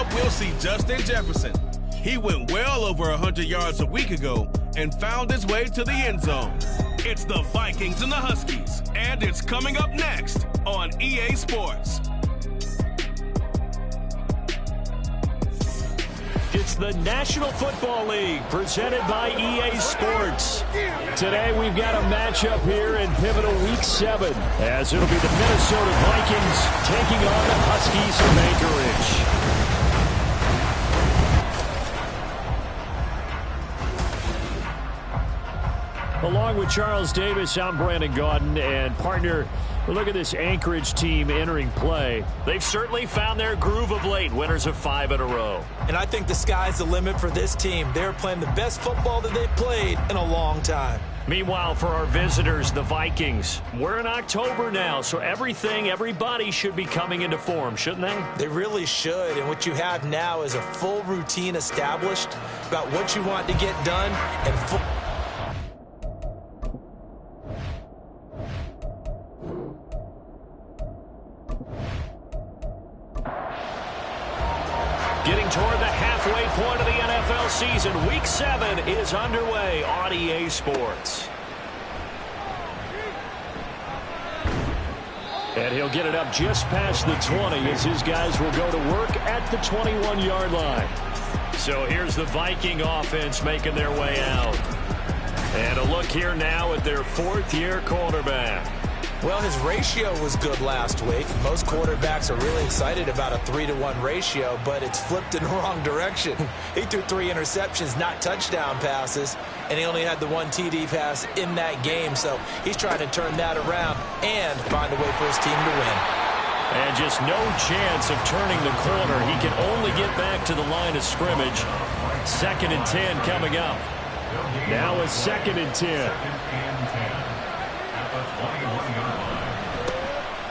But we'll see Justin Jefferson. He went well over 100 yards a week ago and found his way to the end zone. It's the Vikings and the Huskies, and it's coming up next on EA Sports. It's the National Football League presented by EA Sports. Today we've got a matchup here in pivotal Week 7 as it'll be the Minnesota Vikings taking on the Huskies of Anchorage. Along with Charles Davis, I'm Brandon Gaudin, and partner, look at this Anchorage team entering play. They've certainly found their groove of late, winners of 5 in a row. And I think the sky's the limit for this team. They're playing the best football that they've played in a long time. Meanwhile, for our visitors, the Vikings, we're in October now, so everybody should be coming into form, shouldn't they? They really should, and what you have now is a full routine established about what you want to get done and full. Getting toward the halfway point of the NFL season, Week 7 is underway on EA Sports. And he'll get it up just past the 20 as his guys will go to work at the 21-yard line. So here's the Viking offense making their way out. And a look here now at their fourth-year quarterback. Well, his ratio was good last week. Most quarterbacks are really excited about a 3-to-1 ratio, but it's flipped in the wrong direction. He threw 3 interceptions, not touchdown passes, and he only had the 1 TD pass in that game. So he's trying to turn that around and find a way for his team to win. And just no chance of turning the corner. He can only get back to the line of scrimmage. 2nd and 10 coming up. Now a 2nd and 10.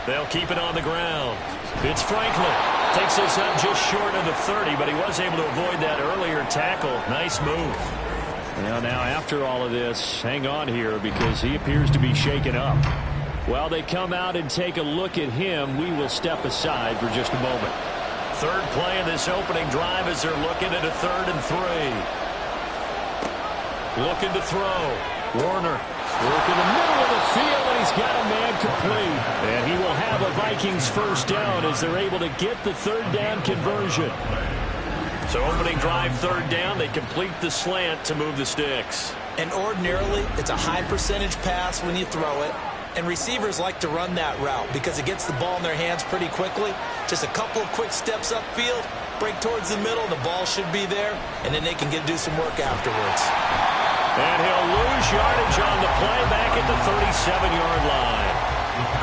They'll keep it on the ground. It's Franklin. Takes this up just short of the 30, but he was able to avoid that earlier tackle. Nice move. Well, now after all of this, hang on here because he appears to be shaken up. While they come out and take a look at him, we will step aside for just a moment. Third play of this opening drive as they're looking at a 3rd and 3. Looking to throw. Warner. Work in the middle of the field, and he's got a man complete. And he will have a Vikings first down as they're able to get the 3rd down conversion. So opening drive, 3rd down, they complete the slant to move the sticks. And ordinarily, it's a high percentage pass when you throw it. And receivers like to run that route because it gets the ball in their hands pretty quickly. Just a couple of quick steps upfield, break towards the middle, the ball should be there, and then they can do some work afterwards. And he'll lose yardage on the play back at the 37-yard line.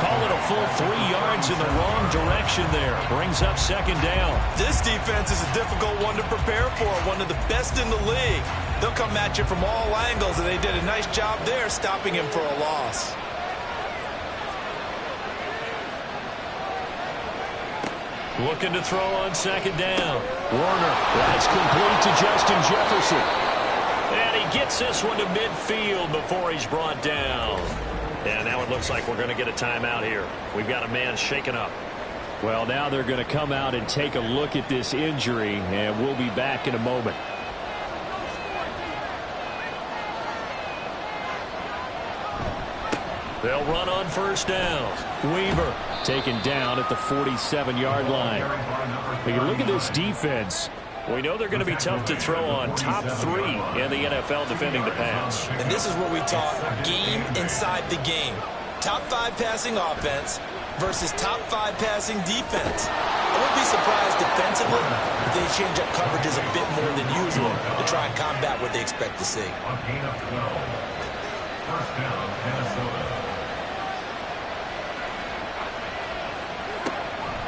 Call it a full 3 yards in the wrong direction there. Brings up 2nd down. This defense is a difficult one to prepare for, one of the best in the league. They'll come at you from all angles, and they did a nice job there stopping him for a loss. Looking to throw on 2nd down. Warner, that's complete to Justin Jefferson. And he gets this one to midfield before he's brought down. And now it looks like we're going to get a timeout here. We've got a man shaken up. Well, now they're going to come out and take a look at this injury, and we'll be back in a moment. They'll run on 1st down. Weaver taken down at the 47-yard line. Look at this defense. We know they're going to be tough to throw on. Top 3 in the NFL defending the pass. And this is what we taught, game inside the game. Top 5 passing offense versus top 5 passing defense. I wouldn't be surprised defensively if they change up coverages a bit more than usual to try and combat what they expect to see.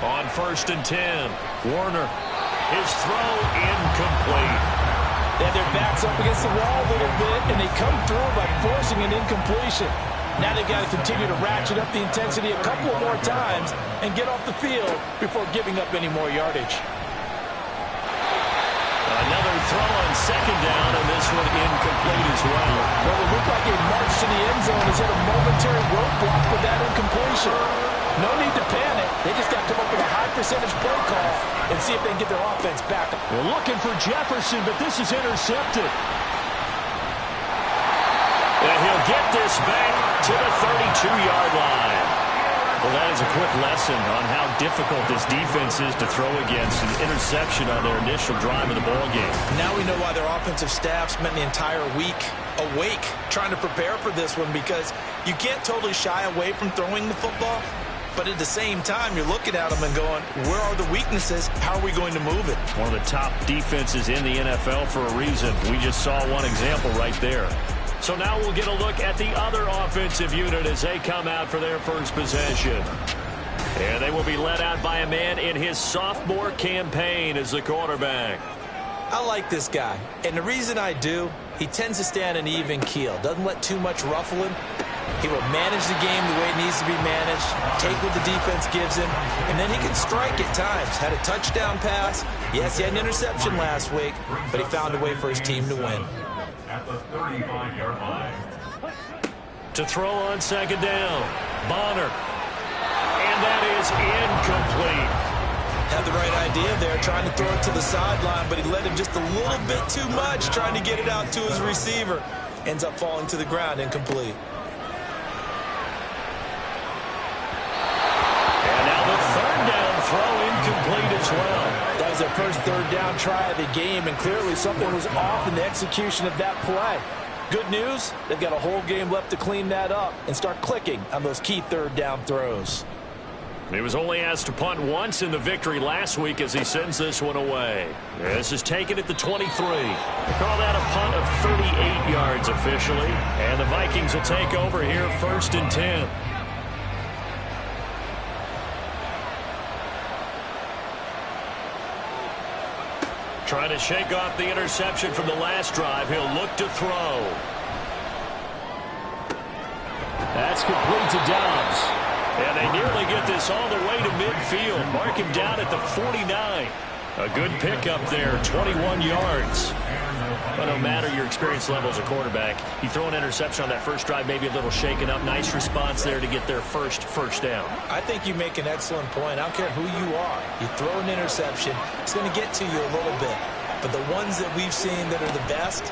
On 1st and 10, Warner. His throw incomplete. They have their backs up against the wall a little bit, and they come through by forcing an incompletion. Now they've got to continue to ratchet up the intensity a couple more times and get off the field before giving up any more yardage. Another throw on 2nd down, and this one incomplete as well. Well, it looked like a march to the end zone has hit a momentary roadblock with that incompletion. No need to panic. They just got to come up with a high percentage play call and see if they can get their offense back. They're looking for Jefferson, but this is intercepted. And he'll get this back to the 32-yard line. Well, that is a quick lesson on how difficult this defense is to throw against. An interception on their initial drive of the ballgame. Now we know why their offensive staff spent the entire week awake trying to prepare for this one, because you can't totally shy away from throwing the football, but at the same time, you're looking at them and going, where are the weaknesses? How are we going to move it? One of the top defenses in the NFL for a reason. We just saw one example right there. So now we'll get a look at the other offensive unit as they come out for their first possession. And they will be led out by a man in his sophomore campaign as the quarterback. I like this guy, and the reason I do, he tends to stay on an even keel. Doesn't let too much ruffle him. He will manage the game the way it needs to be managed, take what the defense gives him, and then he can strike at times. Had a touchdown pass. Yes, he had an interception last week, but he found a way for his team to win. At the 35-yard line. To throw on second down, Bonner. And that is incomplete. Had the right idea there, trying to throw it to the sideline, but he let him just a little bit too much, trying to get it out to his receiver. Ends up falling to the ground, incomplete. And now the third down throw incomplete as well. That was their first third down try of the game, and clearly something was off in the execution of that play. Good news, they've got a whole game left to clean that up and start clicking on those key third down throws. He was only asked to punt once in the victory last week as he sends this one away. This is taken at the 23. They call that a punt of 38 yards officially. And the Vikings will take over here 1st and 10. Trying to shake off the interception from the last drive. He'll look to throw. That's complete to Dobbs. And they nearly get this all the way to midfield. Mark him down at the 49. A good pickup there, 21 yards. But no matter your experience level as a quarterback, you throw an interception on that first drive, maybe a little shaken up. Nice response there to get their first down. I think you make an excellent point. I don't care who you are. You throw an interception, it's going to get to you a little bit. But the ones that we've seen that are the best,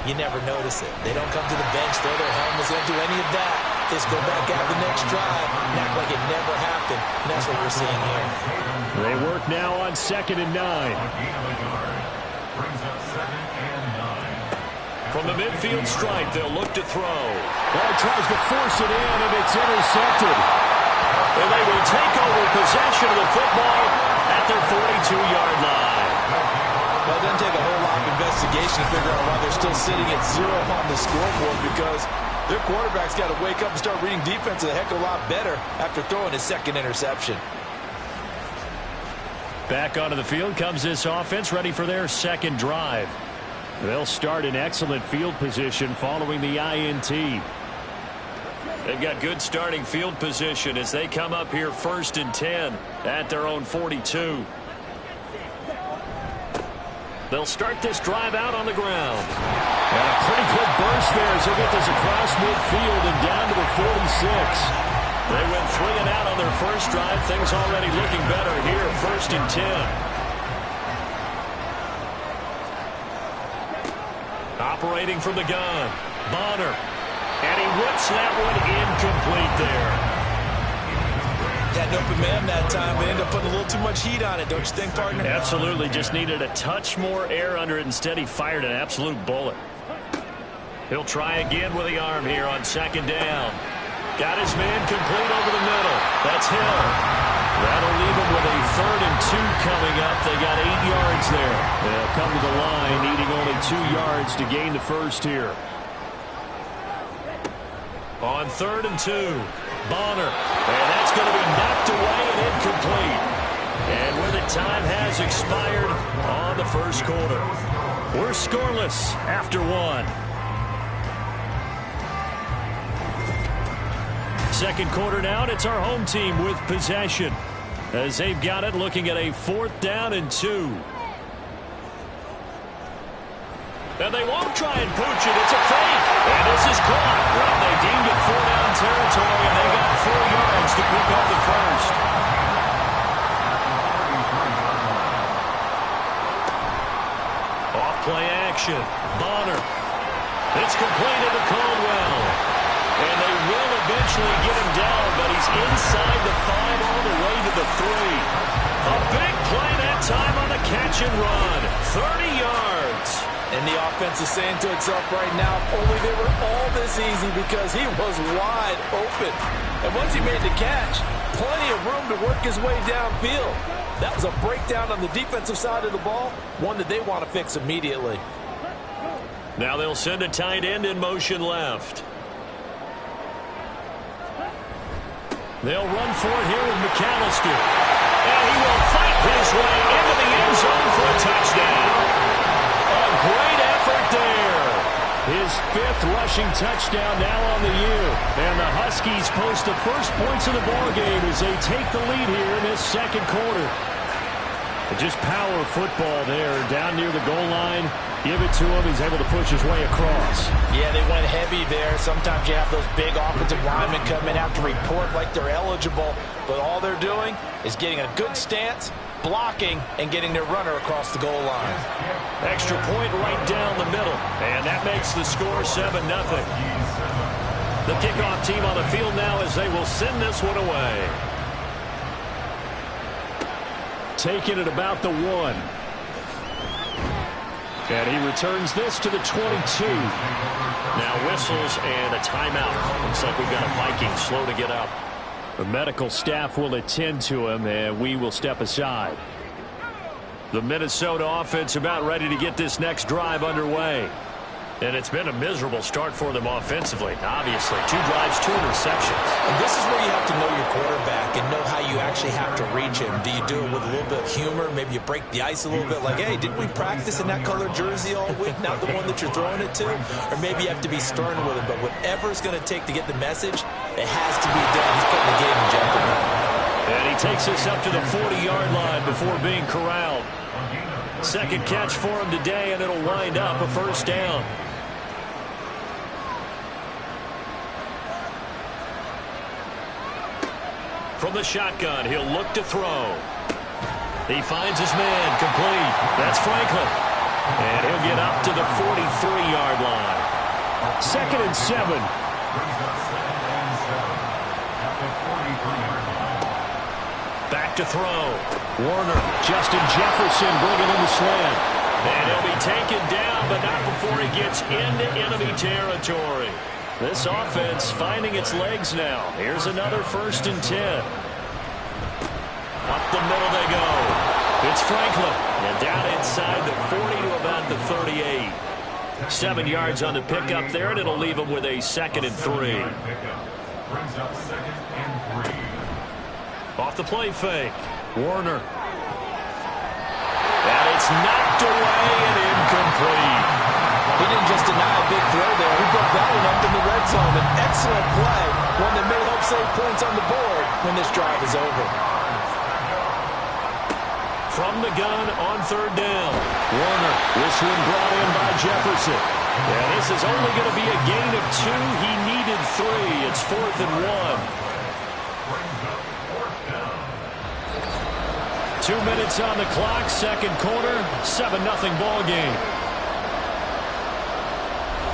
you never notice it. They don't come to the bench, throw their helmets, they don't do any of that. They just go back out the next drive and act like it never happened. And that's what we're seeing here. They work now on 2nd and 9. From the midfield stripe, they'll look to throw. Well, he tries to force it in, and it's intercepted. And they will take over possession of the football at their 42-yard line. Well, it doesn't take a whole lot of investigation to figure out why they're still sitting at 0 on the scoreboard, because their quarterback's got to wake up and start reading defense a heck of a lot better after throwing his second interception. Back onto the field comes this offense, ready for their second drive. They'll start in excellent field position following the INT. They've got good starting field position as they come up here 1st and 10 at their own 42. They'll start this drive out on the ground. And a pretty good burst there as they get this across midfield and down to the 46. They went 3 and out on their first drive. Things already looking better here, 1st and 10. Operating from the gun, Bonner. And he whips that one incomplete there. Had an open man that time, but ended up putting a little too much heat on it, don't you think, partner? Absolutely. Just needed a touch more air under it. Instead, he fired an absolute bullet. He'll try again with the arm here on 2nd down. Got his man complete over the middle. That's Hill. That'll leave him with a 3rd and 2 coming up. They got 8 yards there. They'll come to the line, needing only 2 yards to gain the first here. On 3rd and 2, Bonner. And that's going to be knocked away and incomplete. And with it, time has expired on the first quarter. We're scoreless after 1. Second quarter now, and it's our home team with possession as they've got it, looking at a 4th down and 2. And they won't try and pooch it. It's a fake. And this is caught. Well, they deemed it 4 down territory, and they got 4 yards to pick up the first. Off-play action. Bonner. It's completed to Caldwell. And they will eventually get him down, but he's inside the 5 all the way to the 3. A big play that time on the catch and run. 30 yards. And the offense is saying to itself right now, only they were all this easy because he was wide open. And once he made the catch, plenty of room to work his way downfield. That was a breakdown on the defensive side of the ball, one that they want to fix immediately. Now they'll send a tight end in motion left. They'll run for it here with McAllister. And he will fight his way into the end zone for a touchdown. A great effort there. His 5th rushing touchdown now on the year. And the Huskies post the first points of the ballgame as they take the lead here in this second quarter. Just power football there down near the goal line. Give it to him. He's able to push his way across. Yeah, they went heavy there. Sometimes you have those big offensive linemen come in, have to report like they're eligible. But all they're doing is getting a good stance, blocking, and getting their runner across the goal line. Extra point right down the middle. And that makes the score 7-0. The kickoff team on the field now as they will send this one away. Taking it about the 1. And he returns this to the 22. Now whistles and a timeout. Looks like we've got a Viking slow to get up. The medical staff will attend to him, and we will step aside. The Minnesota offense about ready to get this next drive underway. And it's been a miserable start for them offensively, obviously. 2 drives, 2 interceptions. And this is where you have to know your quarterback and know how you actually have to reach him. Do you do it with a little bit of humor? Maybe you break the ice a little bit like, hey, didn't we practice in that color jersey all week? Not the one that you're throwing it to? Or maybe you have to be stern with him. But whatever it's going to take to get the message, it has to be done. He's putting the game in jeopardy. And he takes us up to the 40-yard line before being corralled. Second catch for him today, and it'll wind up a first down. From the shotgun, he'll look to throw. He finds his man, complete. That's Franklin. And he'll get up to the 43-yard line. 2nd and 7. Back to throw. Warner, Justin Jefferson bringing in the slant. And he'll be taken down, but not before he gets into enemy territory. This offense finding its legs now. Here's another 1st and 10. Up the middle they go. It's Franklin. And down inside the 40 to about the 38. 7 yards on the pickup there, and it'll leave him with a 2nd and 3. Off the play fake. Warner. And it's knocked away and incomplete. He didn't just deny a big throw there. He broke that one up in the red zone. An excellent play, one that may help save points on the board when this drive is over. From the gun on 3rd down. Warner, this one brought in by Jefferson. And this is only going to be a gain of 2. He needed 3. It's 4th and 1. 2 minutes on the clock, second quarter, 7-0 ball game.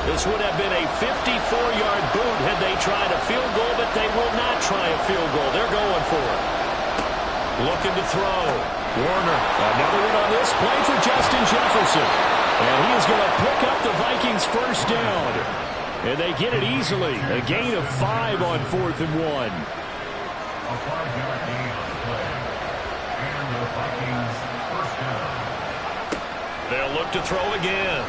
This would have been a 54-yard boot had they tried a field goal, but they will not try a field goal. They're going for it. Looking to throw. Warner, another one on this play for Justin Jefferson. And he is going to pick up the Vikings' first down. And they get it easily. A gain of 5 on 4th and 1. A 5-yard gain on the play. And the Vikings first down. They'll look to throw again.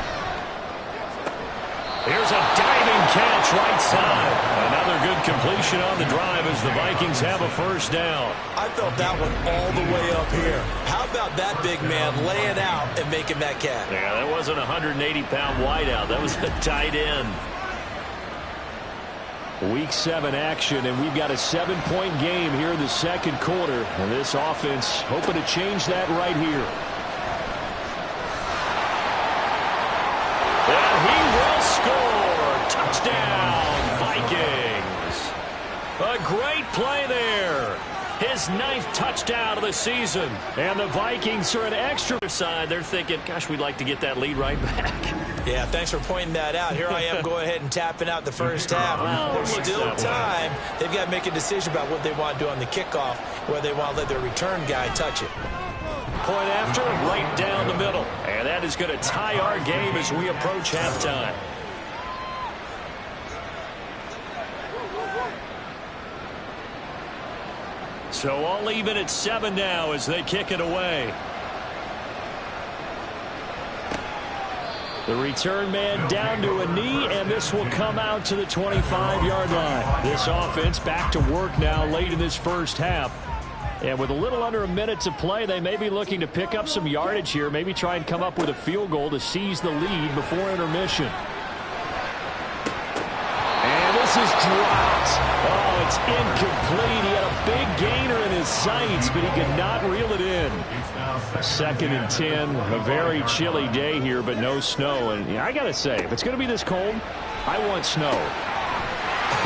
Here's a diving catch right side. Another good completion on the drive as the Vikings have a first down. I felt that one all the way up here. How about that big man laying out and making that catch? Yeah, that wasn't a 180-pound wideout. That was a tight end. Week 7 action, and we've got a 7-point game here in the second quarter. And this offense hoping to change that right here. And he will score. Touchdown, Vikings. A great play there. His 9th touchdown of the season. And the Vikings are an extra side. They're thinking, gosh, we'd like to get that lead right back. Yeah, thanks for pointing that out. Here I am going ahead and tapping out the first half. There's still time. They've got to make a decision about what they want to do on the kickoff, whether they want to let their return guy touch it. Point after, right down the middle. And that is going to tie our game as we approach halftime. So all even at 7 now as they kick it away. The return man down to a knee, and this will come out to the 25-yard line. This offense back to work now late in this first half. And with a little under a minute to play, they may be looking to pick up some yardage here, maybe try and come up with a field goal to seize the lead before intermission. And this is dropped. Oh, it's incomplete. He had a big gainer in his sights, but he could not reel it in. 2nd and 10, a very chilly day here, but no snow. And yeah, I got to say, if it's going to be this cold, I want snow.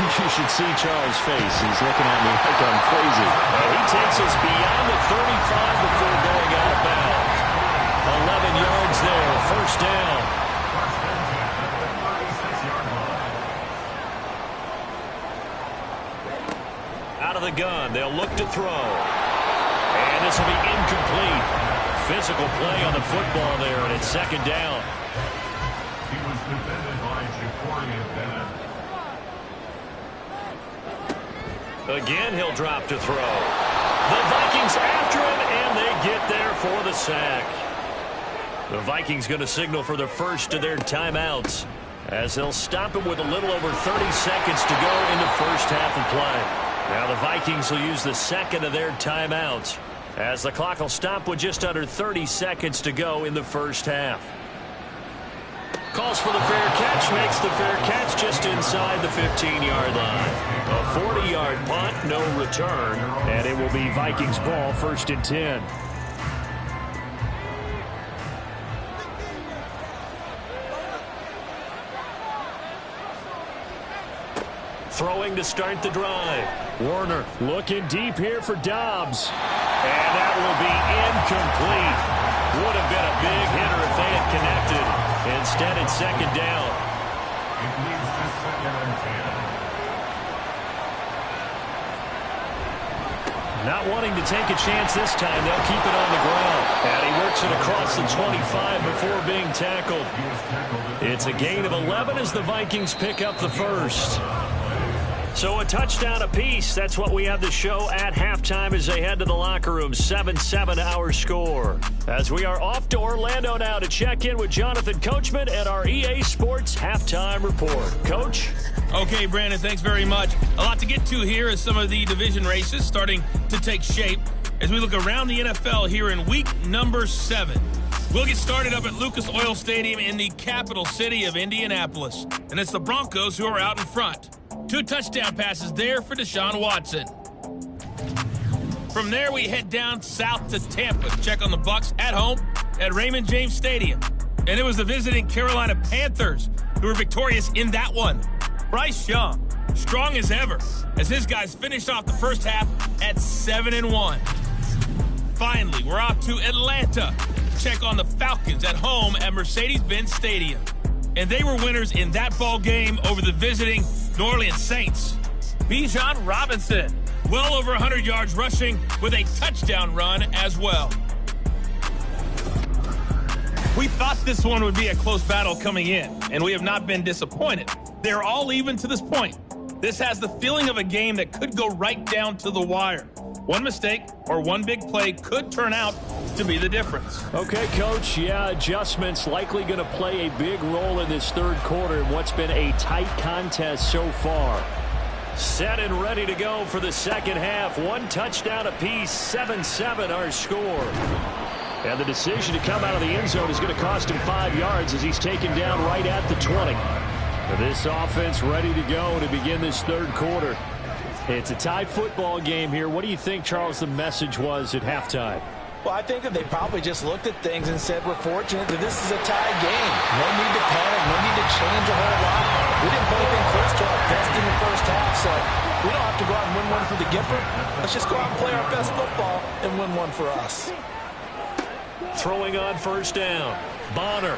You should see Charles' face. He's looking at me like I'm crazy. He takes us beyond the 35 before going out of bounds. 11 yards there, first down. Out of the gun, they'll look to throw. And this will be incomplete. Physical play on the football there, and it's 2nd down. He was defended by Ja'Cory Bennett. Again, he'll drop to throw. The Vikings after him, and they get there for the sack. The Vikings going to signal for the first of their timeouts as they'll stop him with a little over 30 seconds to go in the first half of play. Now the Vikings will use the second of their timeouts as the clock will stop with just under 30 seconds to go in the first half. Calls for the fair catch, makes the fair catch just inside the 15-yard line. A 40-yard punt, no return, and it will be Vikings ball, 1st and 10. Throwing to start the drive. Warner looking deep here for Dobbs. And that will be incomplete. Would have been a big hitter if they had connected. Instead, it's 2nd down. It leads to 2nd and 10. Not wanting to take a chance this time, they'll keep it on the ground. And he works it across the 25 before being tackled. It's a gain of 11 as the Vikings pick up the first. So a touchdown apiece. That's what we have to show at halftime as they head to the locker room. 7-7 our score. As we are off to Orlando now to check in with Jonathan Coachman and our EA Sports halftime report. Coach? Okay, Brandon, thanks very much. A lot to get to here as some of the division races starting to take shape as we look around the NFL here in week number 7. We'll get started up at Lucas Oil Stadium in the capital city of Indianapolis. And it's the Broncos who are out in front. 2 touchdown passes there for Deshaun Watson. From there, we head down south to Tampa to check on the Bucs at home at Raymond James Stadium. And it was the visiting Carolina Panthers who were victorious in that one. Bryce Young, strong as ever, as his guys finished off the first half at 7-1. Finally, we're off to Atlanta to check on the Falcons at home at Mercedes-Benz Stadium. And they were winners in that ball game over the visiting New Orleans Saints. Bijan Robinson, well over 100 yards rushing with a touchdown run as well. We thought this one would be a close battle coming in, and we have not been disappointed. They're all even to this point. This has the feeling of a game that could go right down to the wire. One mistake or one big play could turn out to be the difference. Okay, Coach. Yeah, adjustments likely going to play a big role in this third quarter in what's been a tight contest so far. Set and ready to go for the second half. 1 touchdown apiece, 7-7 our score. And the decision to come out of the end zone is going to cost him 5 yards as he's taken down right at the 20. This offense ready to go to begin this third quarter. It's a tie football game here. What do you think, Charles, the message was at halftime? Well, I think that they probably just looked at things and said, we're fortunate that this is a tie game. No need to panic. No need to change a whole lot. We didn't play anything close to our best in the first half, so we don't have to go out and win one for the Gipper. Let's just go out and play our best football and win one for us. Throwing on first down. Bonner.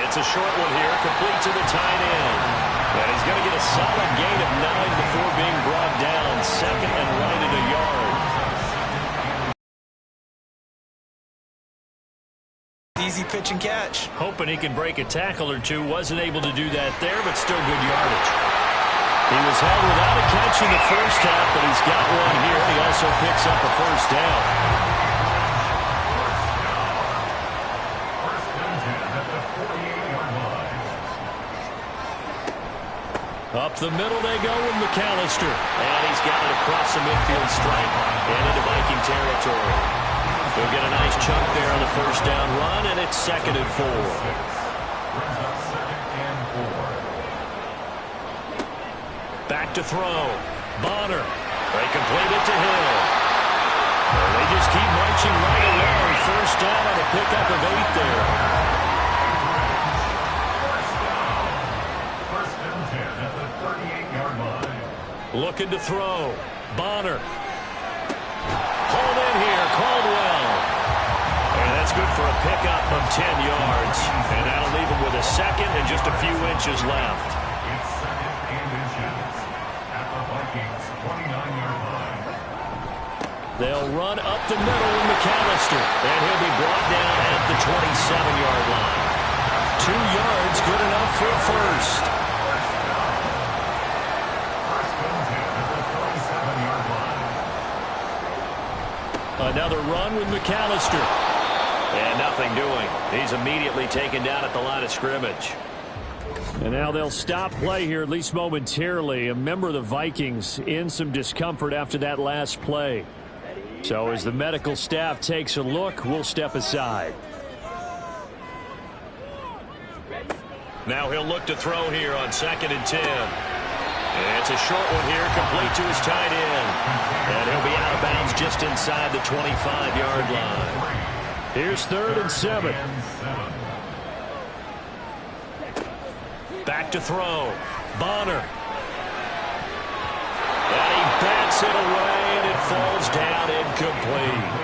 It's a short one here, complete to the tight end. And he's going to get a solid gain of 9 before being brought down. Second and right at a yard. Easy pitch and catch. Hoping he can break a tackle or two. Wasn't able to do that there, but still good yardage. He was held without a catch in the first half, but he's got one here. He also picks up a first down. Up the middle they go with McAllister. And he's got it across the midfield stripe and into Viking territory. He'll get a nice chunk there on the first down run, and it's 2nd and 4. Back to throw. Bonner. They complete it to Hill. And they just keep marching right along. First down on a pickup of 8 there. Looking to throw. Bonner. Hold in here. Caldwell. And that's good for a pickup of 10 yards. And that'll leave him with a second and just a few inches left. It's 2nd and inches at the Vikings 29-yard line. They'll run up the middle with McAllister. And he'll be brought down at the 27-yard line. 2 yards, good enough for a first. Another run with McAllister. And nothing doing. He's immediately taken down at the line of scrimmage. And now they'll stop play here, at least momentarily. A member of the Vikings in some discomfort after that last play. So as the medical staff takes a look, we'll step aside. Now he'll look to throw here on 2nd and 10. And it's a short one here, complete to his tight end. And he'll be out of bounds just inside the 25-yard line. Here's 3rd and 7. Back to throw. Bonner. And he bats it away, and it falls down incomplete.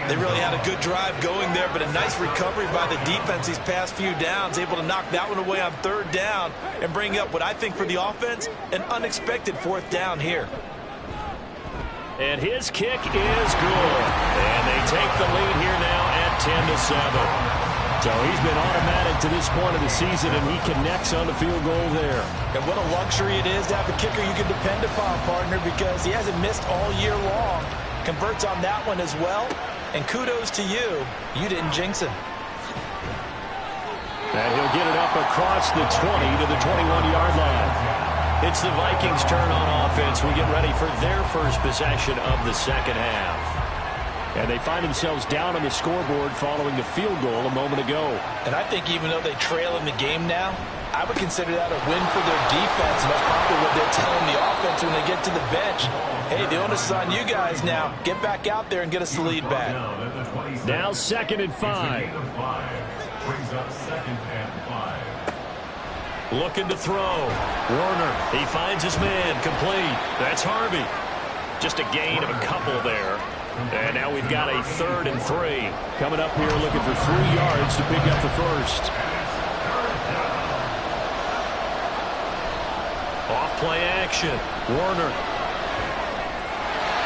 They really had a good drive going there, but a nice recovery by the defense these past few downs, able to knock that one away on 3rd down and bring up what I think for the offense, an unexpected 4th down here. And his kick is good. And they take the lead here now at 10-7. So he's been automatic to this point of the season, and he connects on the field goal there. And what a luxury it is to have a kicker you can depend upon, partner, because he hasn't missed all year long. Converts on that one as well. And kudos to you. You didn't jinx him. And he'll get it up across the 20 to the 21-yard line. It's the Vikings' turn on offense. We get ready for their first possession of the second half. And they find themselves down on the scoreboard following the field goal a moment ago. And I think even though they trail in the game now, I would consider that a win for their defense. And that's probably what they're telling the offense when they get to the bench. Hey, the onus is on you guys now. Get back out there and get us the lead back. Now 2nd and 5. Brings up 2nd and 5. Looking to throw. Warner, he finds his man, complete. That's Harvey. Just a gain of a couple there. And now we've got a 3rd and 3. Coming up here looking for 3 yards to pick up the first. Off play action. Warner.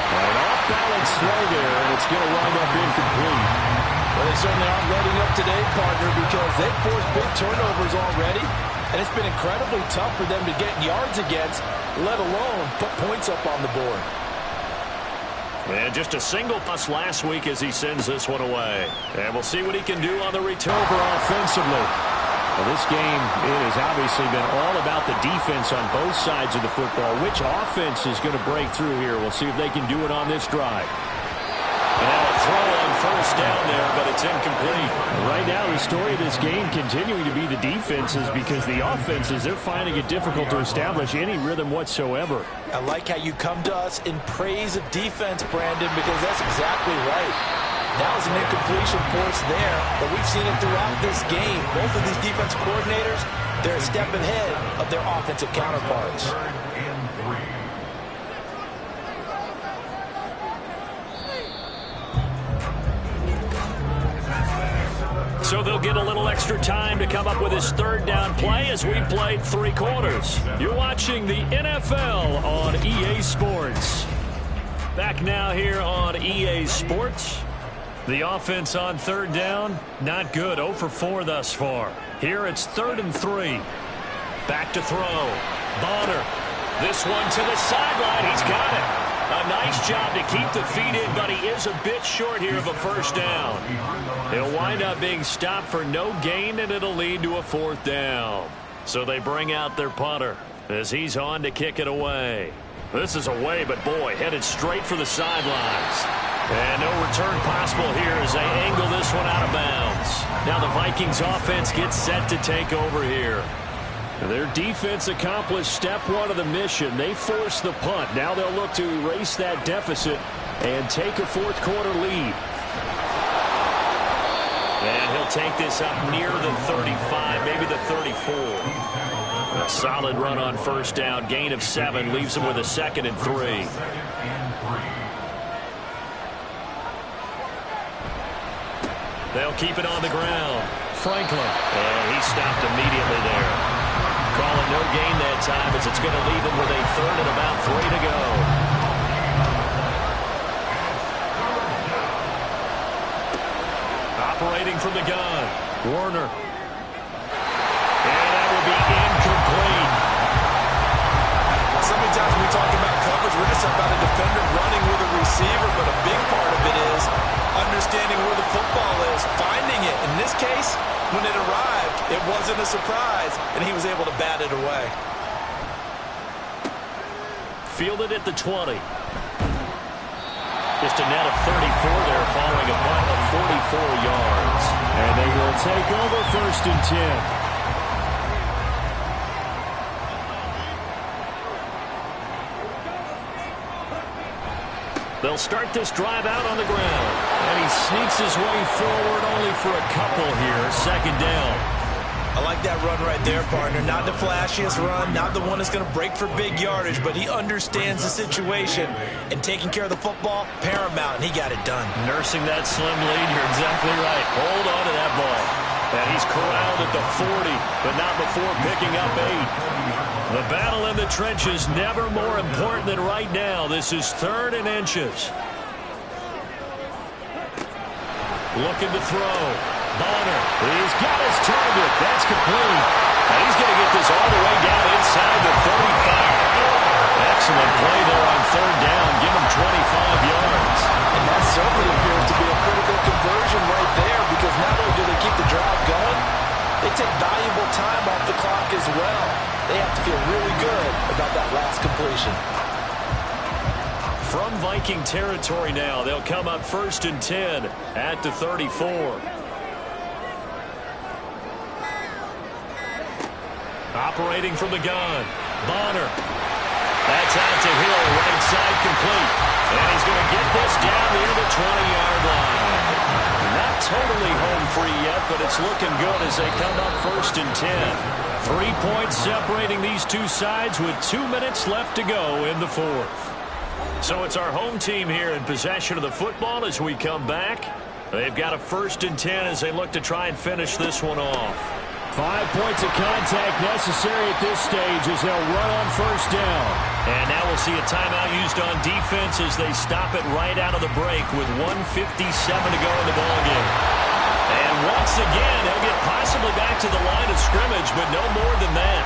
An off-balance throw there, and it's going to wind up incomplete. Well, they certainly aren't loading up today, partner, because they've forced big turnovers already. And it's been incredibly tough for them to get yards against, let alone put points up on the board. And just a single pass last week as he sends this one away. And we'll see what he can do on the return offensively. Well, this game, it has obviously been all about the defense on both sides of the football. Which offense is going to break through here? We'll see if they can do it on this drive. And now a throw on first down there, but it's incomplete. Right now, the story of this game continuing to be the defenses, because the offenses, they're finding it difficult to establish any rhythm whatsoever. I like how you come to us in praise of defense, Brandon, because that's exactly right. That was an incompletion force there, but we've seen it throughout this game. Both of these defense coordinators, they're a step ahead of their offensive counterparts. So they'll get a little extra time to come up with his third down play as we played 3 quarters. You're watching the NFL on EA Sports. Back now here on EA Sports. The offense on third down, not good. 0 for 4 thus far. Here it's 3rd and 3. Back to throw. Bonner. This one to the sideline. He's got it. A nice job to keep the feet in, but he is a bit short here of a first down. He'll wind up being stopped for no gain, and it'll lead to a 4th down. So they bring out their punter as he's on to kick it away. This is away, but boy, headed straight for the sidelines. And no return possible here as they angle this one out of bounds. Now the Vikings offense gets set to take over here. Their defense accomplished step 1 of the mission. They forced the punt. Now they'll look to erase that deficit and take a 4th quarter lead. And he'll take this up near the 35, maybe the 34. A solid run on first down. Gain of 7 leaves him with a 2nd and 3. They'll keep it on the ground. Franklin. And he stopped immediately there. Calling no gain that time as it's going to leave him with a 3rd and about 3 to go. Operating from the gun. Warner. And that will be incomplete. So many times when we talk about coverage, we're just talking about a defender running with a receiver, but a big part of it is understanding where the football is, finding it. In this case, when it arrived, it wasn't a surprise, and he was able to bat it away. Fielded at the 20. Just a net of 34 there following a punt of 44 yards. And they will take over 1st and 10. They'll start this drive out on the ground. And he sneaks his way forward only for a couple here. 2nd down. I like that run right there, partner. Not the flashiest run, not the one that's going to break for big yardage, but he understands the situation, and taking care of the football, paramount, and he got it done. Nursing that slim lead, you're exactly right. Hold on to that ball. And he's corralled at the 40, but not before picking up 8. The battle in the trenches never more important than right now. This is 3rd and inches. Looking to throw. Bonner. He's got his target. That's complete. And he's going to get this all the way down inside the 35. Excellent play there on 3rd down. Give him 25 yards. And that certainly appears to be a critical conversion right there, because not only do they keep the drive going, they take valuable time off the clock as well. They have to feel really good about that last completion. From Viking territory now, they'll come up 1st and 10 at the 34. Operating from the gun. Bonner. That's out to Hill, right side complete. And he's going to get this down near the 20-yard line. Not totally home free yet, but it's looking good as they come up 1st and 10. 3 points separating these two sides with 2 minutes left to go in the 4th. So it's our home team here in possession of the football as we come back. They've got a 1st and 10 as they look to try and finish this one off. 5 points of contact necessary at this stage as they'll run on 1st down. And now we'll see a timeout used on defense as they stop it right out of the break with 1:57 to go in the ballgame. And once again, he'll get possibly back to the line of scrimmage, but no more than that.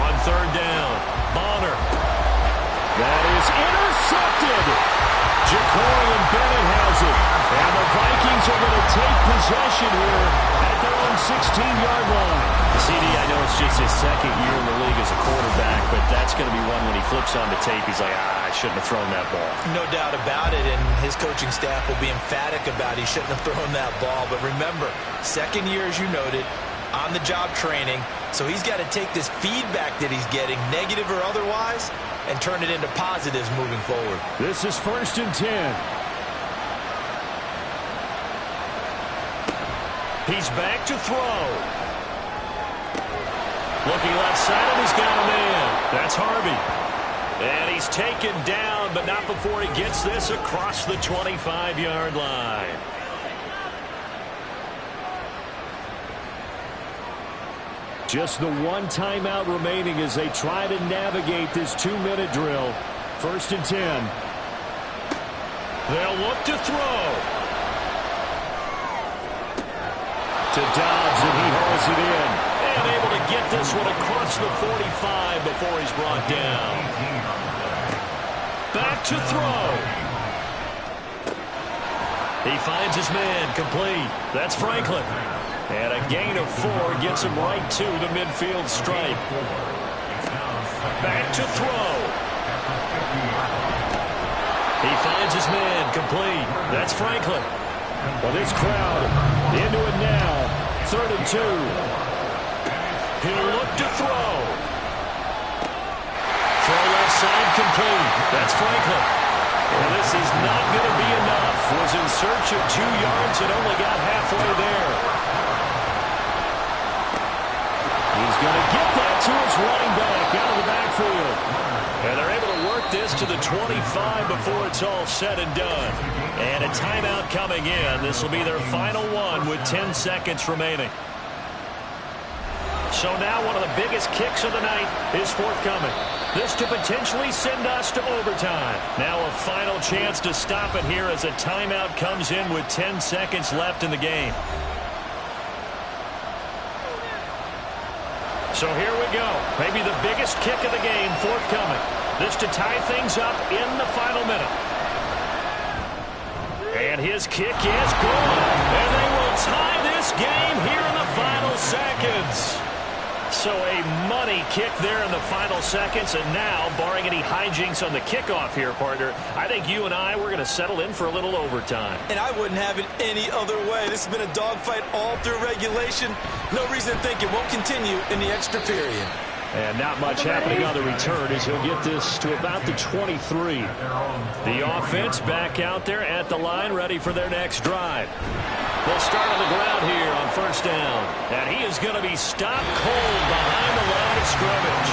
On 3rd down, Bonner. That is intercepted. Jacory and Bennett has it. And the Vikings are going to take possession here at their own 16-yard line. CD, I know it's just his second year in the league as a quarterback, but that's going to be one when he flips on the tape, he's like, I shouldn't have thrown that ball. No doubt about it, and his coaching staff will be emphatic about he shouldn't have thrown that ball. But remember, second year, as you noted, on-the-job training, so he's got to take this feedback that he's getting, negative or otherwise, and turn it into positives moving forward. This is 1st and 10. He's back to throw. Looking left side, and he's got a man. That's Harvey. And he's taken down, but not before he gets this across the 25-yard line. Just the one timeout remaining as they try to navigate this 2-minute drill. 1st and 10. They'll look to throw. To Dobbs, and he hauls it in. And able to get this one across the 45 before he's brought down. Back to throw. He finds his man, complete. That's Franklin. And a gain of 4 gets him right to the midfield stripe. Back to throw. He finds his man, complete. That's Franklin. Well, this crowd into it now. 3rd and 2. He'll look to throw. Throw left side, complete. That's Franklin. Well, this is not going to be enough. Was in search of 2 yards and only got halfway there. He's going to get that to his running back out of the backfield. And they're able to work this to the 25 before it's all said and done. And a timeout coming in. This will be their final one with 10 seconds remaining. So now one of the biggest kicks of the night is forthcoming. This to potentially send us to overtime. Now a final chance to stop it here as a timeout comes in with 10 seconds left in the game. So here we go. Maybe the biggest kick of the game forthcoming. This to tie things up in the final minute. And his kick is good. And they will tie this game here in the final seconds. So a money kick there in the final seconds. And now, barring any hijinks on the kickoff here, partner, I think you and I, we're going to settle in for a little overtime. And I wouldn't have it any other way. This has been a dogfight all through regulation. No reason to think it won't continue in the extra period. And not much happening on the return as he'll get this to about the 23. The offense back out there at the line, ready for their next drive. They'll start on the ground here on 1st down. And he is going to be stopped cold behind the line of scrimmage.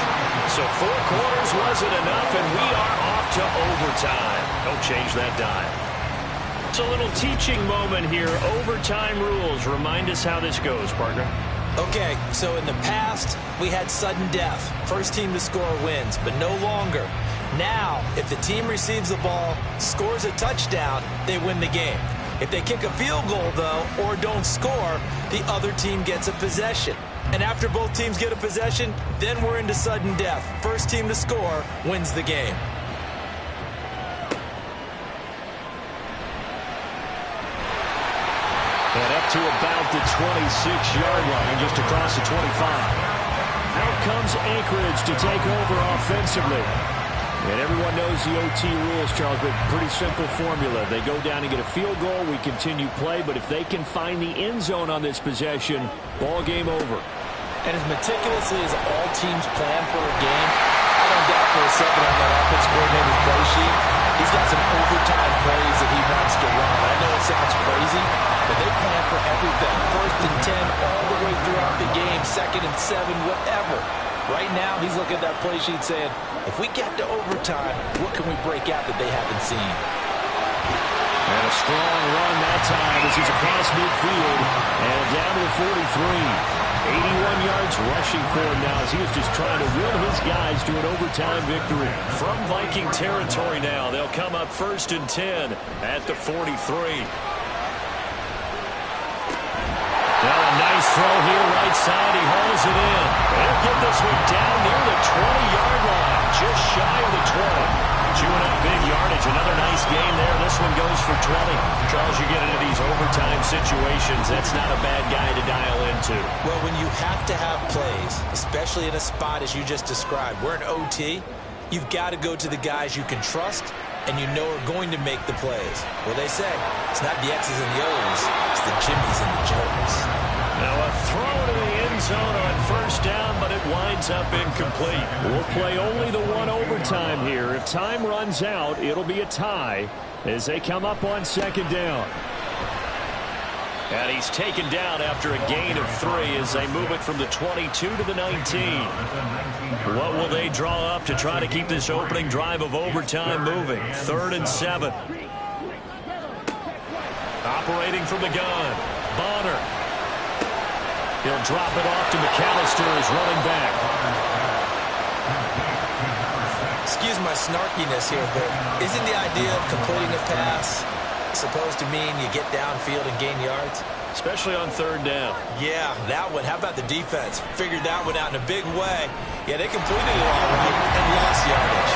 So 4 quarters wasn't enough, and we are off to overtime. Don't change that dime. It's a little teaching moment here. Overtime rules. Remind us how this goes, partner. Okay, so in the past, we had sudden death. First team to score wins, but no longer. Now, if the team receives the ball, scores a touchdown, they win the game. If they kick a field goal, though, or don't score, the other team gets a possession. And after both teams get a possession, then we're into sudden death. First team to score wins the game. And up to about the 26-yard line, just across the 25. Out comes Anchorage to take over offensively. And everyone knows the OT rules, Charles, but pretty simple formula. They go down and get a field goal, we continue play, but if they can find the end zone on this possession, ball game over. And as meticulously as all teams plan for a game, I don't doubt for a second on that offense coordinator's play sheet, he's got some overtime plays that he wants to run. I know it sounds crazy, but they plan for everything. 1st and 10 all the way throughout the game, 2nd and 7, whatever. Right now, he's looking at that play sheet saying, if we get to overtime, what can we break out that they haven't seen? And a strong run that time as he's across midfield and down to the 43. 81 yards rushing for him now as he was just trying to will his guys to an overtime victory. From Viking territory now, they'll come up 1st and 10 at the 43. Now a nice throw here, right side. He hauls it in. They'll get this one down near the 20-yard line, just shy of the 20. Chewing up big yardage. Another nice game there. This one goes for 20. Charles, you get into these overtime situations, that's not a bad guy to dial into. Well, when you have to have plays, especially in a spot as you just described, we're in OT, you've got to go to the guys you can trust and you know are going to make the plays. Well, they say it's not the X's and the O's, it's the Jimmys and the Joes. Now a throw to the end zone on first down, but it winds up incomplete. We'll play only the one overtime here. If time runs out, it'll be a tie as they come up on second down. And he's taken down after a gain of 3 as they move it from the 22 to the 19. What will they draw up to try to keep this opening drive of overtime moving? 3rd and 7. Operating from the gun, Bonner. He'll drop it off to McAllister as running back. Excuse my snarkiness here, but isn't the idea of completing a pass supposed to mean you get downfield and gain yards? Especially on 3rd down. Yeah, that one. How about the defense? Figured that one out in a big way. Yeah, they completed it all right and lost yardage.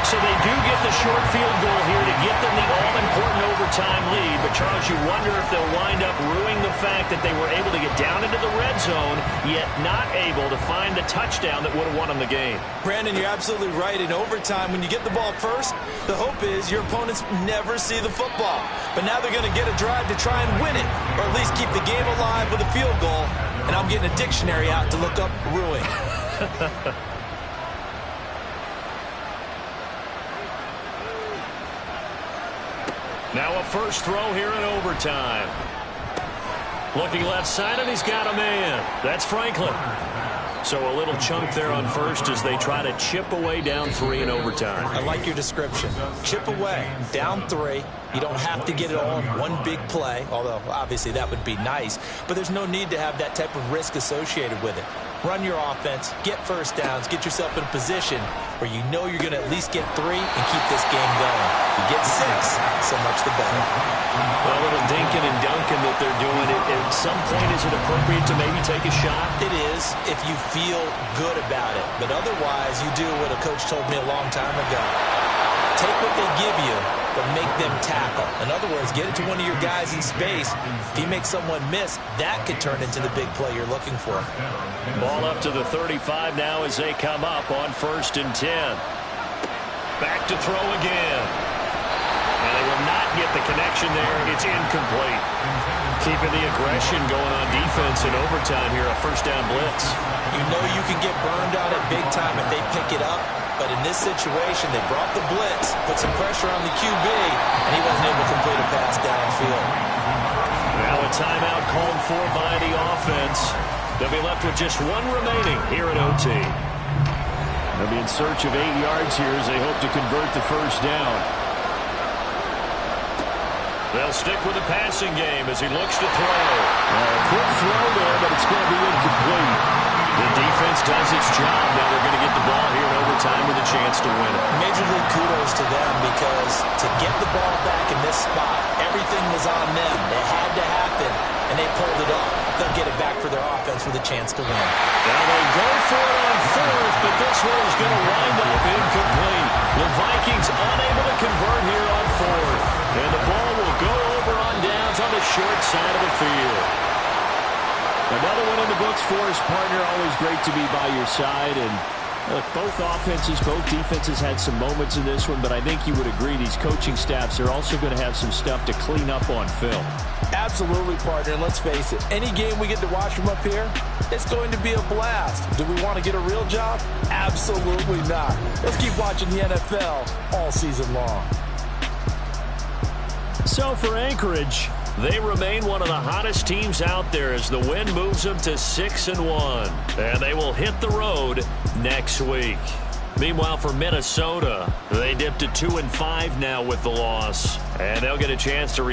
So they do get the short field goal here to get them the all-important overtime lead. But, Charles, you wonder if they'll wind up ruining the fact that they were able to get down into the red zone, yet not able to find the touchdown that would have won them the game. Brandon, you're absolutely right. In overtime, when you get the ball first, the hope is your opponents never see the football. But now they're going to get a drive to try and win it, or at least keep the game alive with a field goal. And I'm getting a dictionary out to look up ruin. Now a first throw here in overtime. Looking left side, and he's got a man. That's Franklin. So a little chunk there on first as they try to chip away down 3 in overtime. I like your description. Chip away, down 3. You don't have to get it all in one big play, although obviously that would be nice. But there's no need to have that type of risk associated with it. Run your offense, get first downs, get yourself in a position where you know you're going to at least get 3 and keep this game going. If you get 6, so much the better. Well, a little dinking and dunking that they're doing. At some point, is it appropriate to maybe take a shot? It is if you feel good about it. But otherwise, you do what a coach told me a long time ago. Take what they give you, but make them tackle. In other words, get it to one of your guys in space. If he makes someone miss, that could turn into the big play you're looking for. Ball up to the 35 now as they come up on 1st and 10. Back to throw again. And they will not get the connection there. It's incomplete. Keeping the aggression going on defense in overtime here, a first down blitz. You know you can get burned on it big time if they pick it up. But in this situation, they brought the blitz, put some pressure on the QB, and he wasn't able to complete a pass downfield. Now a timeout called for by the offense. They'll be left with just 1 remaining here at OT. They'll be in search of 8 yards here as they hope to convert the first down. They'll stick with the passing game as he looks to throw. Quick throw there, but it's going to be incomplete. The defense does its job. Now they're going to get the ball here in overtime with a chance to win it. Major league kudos to them because to get the ball back in this spot, everything was on them. They had to happen, and they pulled it off. They'll get it back for their offense with a chance to win. Now they go for it on 4th, but this one is going to wind up incomplete. The Vikings unable to convert here on 4th. And the ball will go over on downs on the short side of the field. Another one in the books for his partner. Always great to be by your side. And both offenses, both defenses had some moments in this one, but I think you would agree these coaching staffs are also going to have some stuff to clean up on film. Absolutely, partner. Let's face it, any game we get to watch from up here, it's going to be a blast. Do we want to get a real job? Absolutely not. Let's keep watching the NFL all season long. So for Anchorage, they remain one of the hottest teams out there as the win moves them to 6-1. And they will hit the road next week. Meanwhile, for Minnesota, they dipped to 2-5 now with the loss. And they'll get a chance to